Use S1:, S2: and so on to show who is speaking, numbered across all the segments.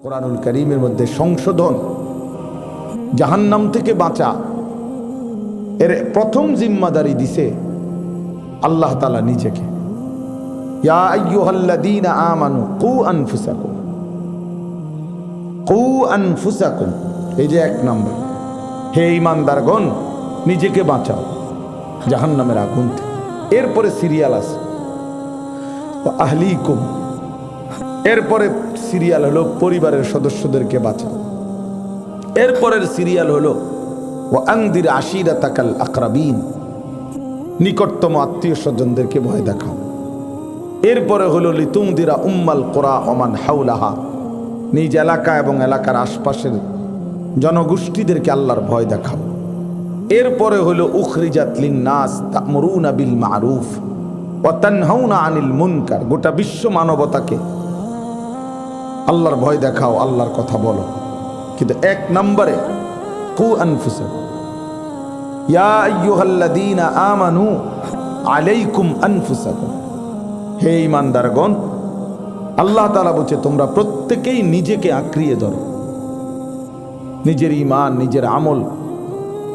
S1: কোরআনুল কারীমের মধ্যে সংশোধন, জাহান্নাম থেকে বাঁচা, এর প্রথম জিম্মাদারি দিছে আল্লাহ তাআলা নিজেকে। ইয়া আইয়ুহাল্লাযীনা আমানু কু আনফুসাকুম, কু আনফুসাকুম, এই যে এক নম্বর, হে ঈমানদারগণ নিজেকে বাঁচাও জাহান্নামের আগুন থেকে। এরপরে সিরিয়াল আছে ওয়া আহলিকুম, এরপরে সিরিয়াল হলো পরিবারের সদস্যদেরকে বাঁচাও। এরপরের সিরিয়াল হলো ওয়া আনদির আশিরাতাকাল আকরাবিন, নিকটতম আত্মীয় স্বজনদেরকে ভয় দেখাও। এরপরে হলো লিতুনদিরা উম্মাল কুরা ওয়া মান হাওলাহা, নিজ এলাকা এবং এলাকার আশপাশের জনগোষ্ঠীদেরকে আল্লাহর ভয় দেখাও। এরপরে হলো উখরিজাত লিন্নাস তা'মুরুনা বিল মা'রুফ ওয়া তানহাউনা আনিল মুনকার, গোটা বিশ্ব মানবতাকে আল্লাহর ভয় দেখাও, আল্লাহর কথা বলো। কিন্তু এক নম্বরে কু আনফুসাকুম, ইয়া আইয়ুহাল্লাযীনা আমানু আলাইকুম আনফুসাকুম, হে ঈমানদারগণ আল্লাহ তাআলা বলছে তোমরা প্রত্যেকেই নিজেকে আঁকড়িয়ে ধরো, নিজের ঈমান, নিজের আমল,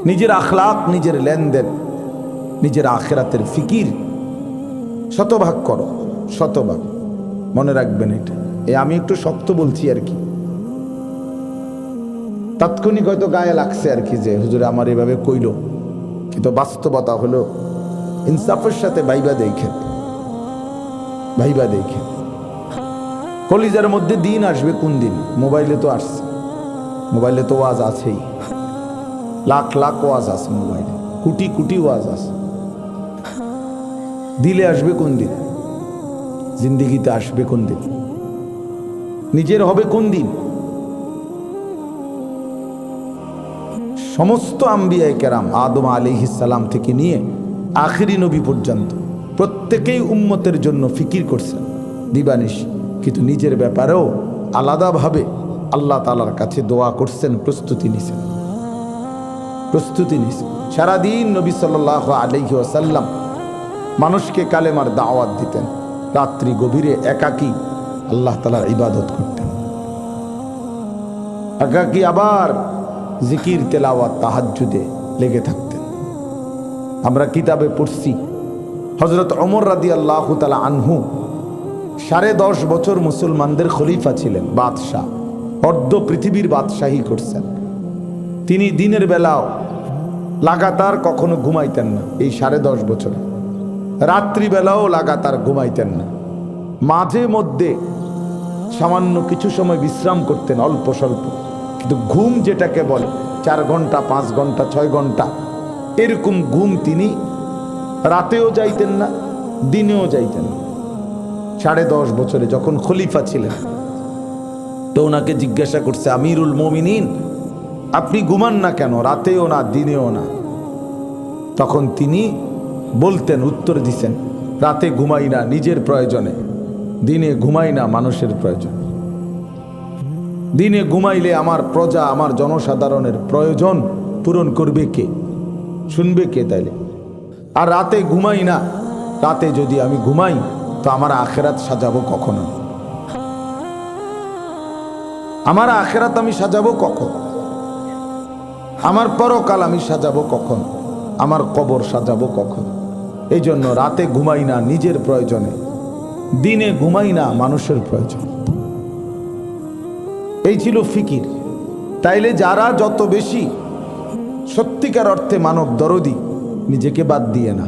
S1: নিজের আখলাক, নিজের লেনদেন, নিজের আখিরাতের ফিকির শতভাগ করো, শতভাগ। মনে রাখবেন এটা, আমি একটু শক্ত বলছি আর কি, তাৎক্ষণিক হয়তো গায়ে লাগছে আর কি যে হুজুর আমার এভাবে কইল, কিন্তু বাস্তবতা হলো ইনসাফের সাথে ভাইবা দেখেন, ভাইবা দেখেন কলিজার মধ্যে দিন আসবে কোন দিন। মোবাইলে তো আসছে, মোবাইলে তো ওয়াজ আছেই, লাখ লাখ ওয়াজ আছে মোবাইলে, কোটি কোটি ওয়াজ আছে। দিলে আসবে কোন দিন, জিন্দেগিতে আসবে কোন দিন, নিজের হবে কোন দিন। সমস্ত আম্বিয়ায়ে কেরাম আদম আলাইহিস সালাম থেকে নিয়ে আখিরি নবী পর্যন্ত প্রত্যেকেই উম্মতের জন্য ফিকির করছেন দিবানিশি, কিন্তু নিজের ব্যাপারেও আলাদাভাবে আল্লাহ তাআলার কাছে দোয়া করছেন, প্রস্তুতি নিছেন, প্রস্তুতি নিছেন। সারাদিন নবী সাল্লাল্লাহু আলাইহি ওয়াসাল্লাম মানুষকে কালেমার দাওয়াত দিতেন, রাত্রি গভীরে একাকী আল্লাহ তাআলার ইবাদত করতেন, একাকী আবার জিকির তেলাওয়াত তাহাজ্জুদে লেগে থাকতেন। আমরা কিতাবে পড়ছি হযরত ওমর রাদিয়াল্লাহু তাআলা আনহু 10.5 বছর মুসলমানদের খলিফা ছিলেন, বাদশাহ, অর্ধ পৃথিবীর বাদশাহী করছেন। তিনি দিনের বেলাও লাগাতার কখনো ঘুমাইতেন না, এই 10.5 বছর রাত্রিবেলাও লাগাতার ঘুমাইতেন না, মাঝে মধ্যে সামান্য কিছু সময় বিশ্রাম করতেন অল্প স্বল্প, কিন্তু ঘুম যেটাকে বলে 4 ঘন্টা 5 ঘন্টা 6 ঘন্টা এরকম ঘুম তিনি রাতেও যাইতেন না, দিনেও যাইতেন না। 10.5 বছরে যখন খলিফা ছিলেন তো ওনাকে জিজ্ঞাসা করছে, আমিরুল মুমিনিন আপনি ঘুমান না কেন, রাতেও না দিনেও না? তখন তিনি বলতেন, উত্তর দিছেন, রাতে ঘুমাই না নিজের প্রয়োজনে, দিনে ঘুমাই না মানুষের প্রয়োজনে। দিনে ঘুমাইলে আমার প্রজা, আমার জনসাধারণের প্রয়োজন পূরণ করবে কে, শুনবে কে তাইলে? আর রাতে ঘুমাই না, রাতে যদি আমি ঘুমাই তো আমার আখেরাত সাজাবো কখন? আমার আখেরাত আমি সাজাবো কখন? আমার পরকাল আমি সাজাবো কখন? আমার কবর সাজাবো কখন? এই জন্য রাতে ঘুমাই না নিজের প্রয়োজনে, দিনে ঘুমাই না মানুষের প্রয়োজন। এই ছিল ফিকির। তাইলে যারা যত বেশি সত্যিকার অর্থে মানব দরদি, নিজেকে বাদ দিয়ে না,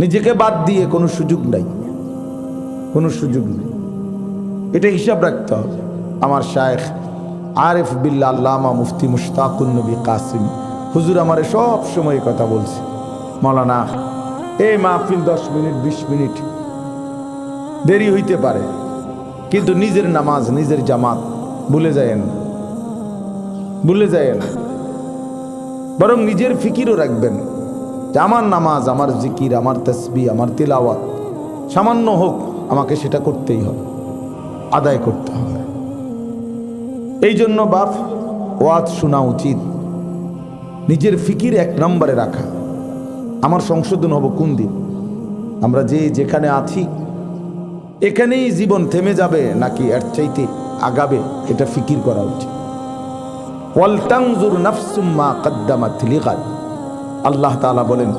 S1: নিজেকে বাদ দিয়ে কোনো সুযোগ নাই, কোনো সুযোগ নেই। এটা হিসাব রাখতে হবে। আমার শায়েখ আরিফ বিল্লাহ আল্লামা মুফতি মুশতাকুন নবী কাসিম হুজুর আমারে সব সময় কথা বলছে, মাওলানা এই মাহফিল 10 মিনিট 20 মিনিট দেরি হইতে পারে, কিন্তু নিজের নামাজ নিজের জামাত ভুলে যায়েন, ভুলে যায়েন। বরং নিজের ফিকিরও রাখবেন যে আমার নামাজ, আমার জিকির, আমার তাসবিহ, আমার তিলাওয়াত সামান্য হোক আমাকে সেটা করতেই হবে, আদায় করতে হবে। এই জন্য বাপ ওয়াজ শোনা উচিত, নিজের ফিকির 1 নম্বরে রাখা। আমার সংশোধন হব কোন দিন? আমরা যেখানে আছি এখানেই জীবন থেমে যাবে নাকি এর চাইতে আগাবে, এটা ফিকির করা উচিত। ওয়াল তানজুর নাফসুম মা কদ্দামাত লিগাদ, আল্লাহ তাআলা বলেন,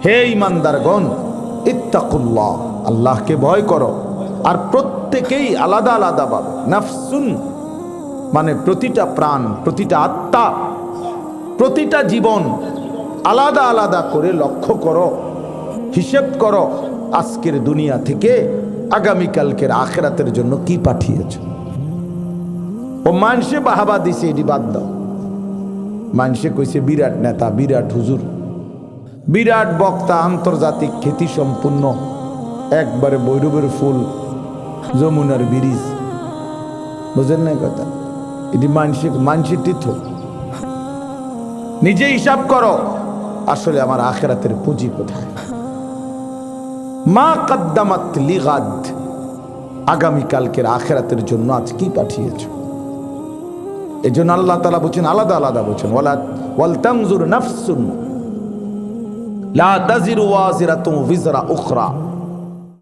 S1: হে ঈমানদারগণ, ইত্তাকুল্লাহ, আল্লাহকে ভয় করো। আর প্রত্যেকেই আলাদা আলাদা ভাবে, নাফসুন মানে প্রতিটা প্রাণ, প্রতিটা আত্মা, প্রতিটা জীবন আলাদা আলাদা করে লক্ষ্য করো, হিসেব করো, আজকের দুনিয়া থেকে আগামীকালকের আখিরাতের জন্য কি পাঠিয়েছ। ও মানুষে বাহাবা দিছে, এটি বাদ দাও। মানুষে কইছে বিরাট নেতা, বিরাট হুজুর, বিরাট বক্তা, আন্তর্জাতিক খ্যাতি সম্পূর্ণ, একবারে বৈরবের ফুল, যমুনার ব্রিজ। বুঝেন না কথা? এটি মানসিক তীর্থ। নিজে হিসাব করো, আসলে আমার আখিরাতের পুঁজি কোথায়। মা কদ্দামাত লিগাদ, আগামীকালকের আখিরাতের জন্য আজ কি পাঠিয়েছ। এই জন্য আল্লাহ তাআলা বলছেন, আলাদা আলাদা বলছেন, ওয়াল তানজুর নাফসুন লা তাজিরু ওয়াজিরাতুন বিজরা উখরা।